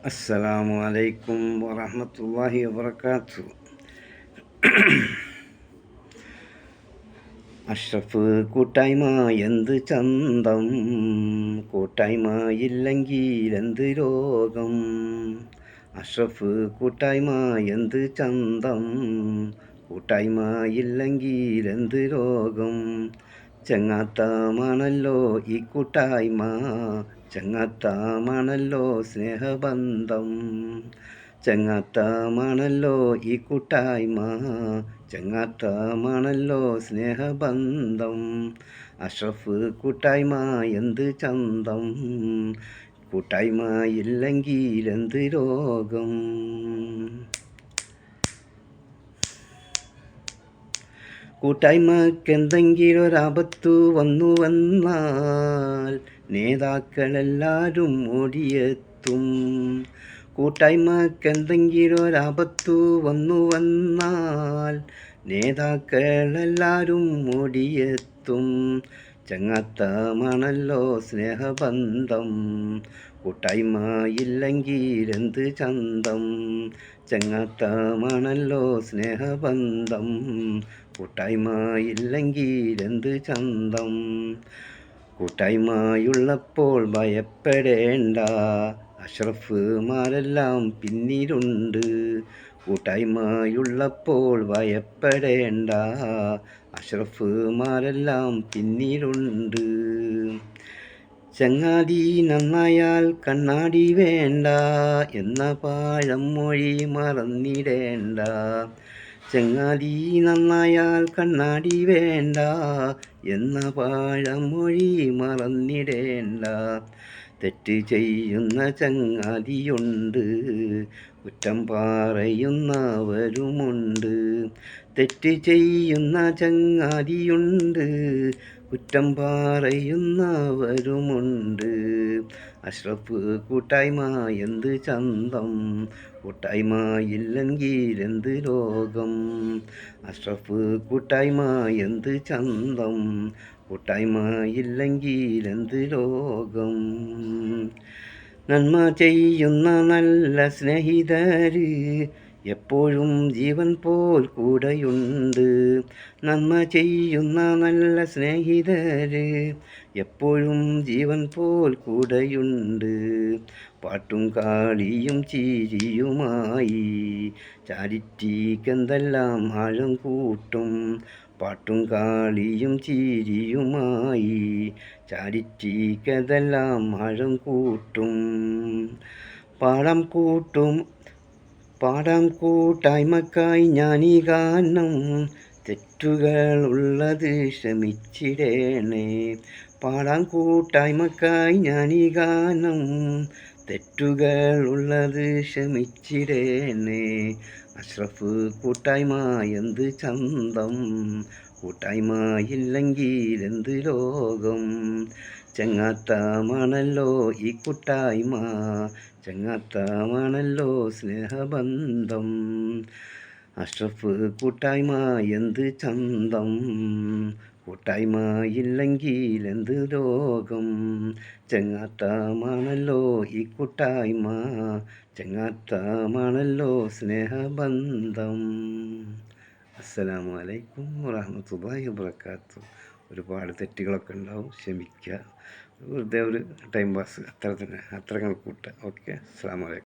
അസ്സലാമു അലൈക്കും വറഹ്മത്തുള്ളാഹി വബറകാതുഹു. അഷ്റഫ് കൂട്ടായ്മ എന്ത് ചന്തം, കൂട്ടായ്മ ഇല്ലെങ്കിൽ എന്ത് രോഗം. അഷ്റഫ് കൂട്ടായ്മ എന്ത് ചന്തം, കൂട്ടായ്മ ഇല്ലെങ്കിൽ എന്ത് രോഗം. ചങ്ങാത്തമാണല്ലോ ഈ കൂട്ടായ്മ, ചങ്ങാത്തമാണല്ലോ സ്നേഹബന്ധം. ചങ്ങാത്തമാണല്ലോ ഈ കൂട്ടായ്മ, ചങ്ങാത്തമാണല്ലോ സ്നേഹബന്ധം. അഷ്റഫ് കൂട്ടായ്മ എന്ത് ചന്തം, കൂട്ടായ്മ ഇല്ലെങ്കിൽ എന്ത് രോഗം. കൂട്ടായ്മക്കെന്തെങ്കിലും ഒരാപത്തു വന്നാൽ നേതാക്കളെല്ലാവരും ഓടിയെത്തും. കൂട്ടായ്മക്കെന്തെങ്കിലും ഒരാപത്തു വന്നാൽ നേതാക്കളെല്ലാവരും ഓടിയെത്തും. ചങ്ങാത്തമാണല്ലോ സ്നേഹബന്ധം, കൂട്ടായ്മ ഇല്ലെങ്കിൽ എന്ത് ചന്തം. ചങ്ങാത്തമാണല്ലോ സ്നേഹബന്ധം, കൂട്ടായ്മ ഇല്ലെങ്കിൽ എന്ത് ചന്തം. കൂട്ടായ്മയുള്ളപ്പോൾ ഭയപ്പെടേണ്ട, അഷ്റഫുമാരെല്ലാം പിന്നിലുണ്ട്. കൂട്ടായ്മയുള്ളപ്പോൾ ഭയപ്പെടേണ്ട, അഷ്റഫുമാരെല്ലാം പിന്നിലുണ്ട്. ചങ്ങാതി നന്നായാൽ കണ്ണാടി വേണ്ട എന്ന പഴമൊഴി മറന്നിടേണ്ട. ചങ്ങാതി നന്നായാൽ കണ്ണാടി വേണ്ട എന്ന പഴമൊഴി മറന്നിടേണ്ട. തെറ്റ് ചെയ്യുന്ന ചങ്ങാതിയുണ്ട്, കുറ്റം പറയുന്നവരുമുണ്ട്. തെറ്റ് ചെയ്യുന്ന ചങ്ങാതിയുണ്ട്, കുറ്റം പറയുന്നവരുമുണ്ട്. അഷ്റഫ് കൂട്ടായ്മ എന്ത് ചന്തം, കൂട്ടായ്മ ഇല്ലെങ്കിൽ എന്ത് രോഗം. അഷ്റഫ് കൂട്ടായ്മ എന്ത് ചന്തം, കൂട്ടായ്മ ഇല്ലെങ്കിൽ എന്ത് രോഗം. നന്മ ചെയ്യുന്ന നല്ല സ്നേഹിതര് എപ്പോഴും ജീവൻ പോൽ കൂടെയുണ്ട്. നന്മ ചെയ്യുന്ന നല്ല സ്നേഹിതര് എപ്പോഴും ജീവൻ പോൽ കൂടെയുണ്ട്. പാട്ടും കളിയും ചിരിയുമായി ചാരിറ്റിക്കെന്തെല്ലാം ആഴം കൂട്ടും. പാട്ടും കളിയും ചിരിയുമായി ചാരിറ്റിക്കെന്തെല്ലാം ആഴം കൂട്ടും. പാടാം കൂട്ടായ്മക്കായി ഞാനീ ഗാനം, തെറ്റുകൾ ഉള്ളത് ക്ഷമിച്ചിടേണേ. പാടാം കൂട്ടായ്മക്കായി ഞാനീ ഗാനം, തെറ്റുകൾ ഉള്ളത് ക്ഷമിച്ചിടേണേ. അഷ്റഫ് കൂട്ടായ്മ എന്ത് ചന്തം, കൂട്ടായ്മ ഇല്ലെങ്കിൽ എന്ത് രോഗം. ചങ്ങാത്തമാണല്ലോ ഈ കൂട്ടായ്മ, ചങ്ങാത്തമാണല്ലോ സ്നേഹബന്ധം. അഷ്റഫ് കൂട്ടായ്മ എന്ത് ചന്തം, കൂട്ടായ്മ ഇല്ലെങ്കിൽ എന്ത് രോഗം. ചങ്ങാത്തമാണല്ലോ ഈ കൂട്ടായ്മ, ചങ്ങാത്തമാണല്ലോ സ്നേഹബന്ധം. അസ്സലാമു അലൈക്കും വറഹ്മത്തുള്ളാഹി വബറകാതുഹു. ഒരുപാട് തെറ്റുകളൊക്കെ ഉണ്ടാവും, ക്ഷമിക്കുക. വെറുതെ ഒരു ടൈം പാസ്, അത്ര തന്നെ, അത്ര കണക്കൂട്ടുക. ഓക്കെ, അസ്സലാമു അലൈക്കും.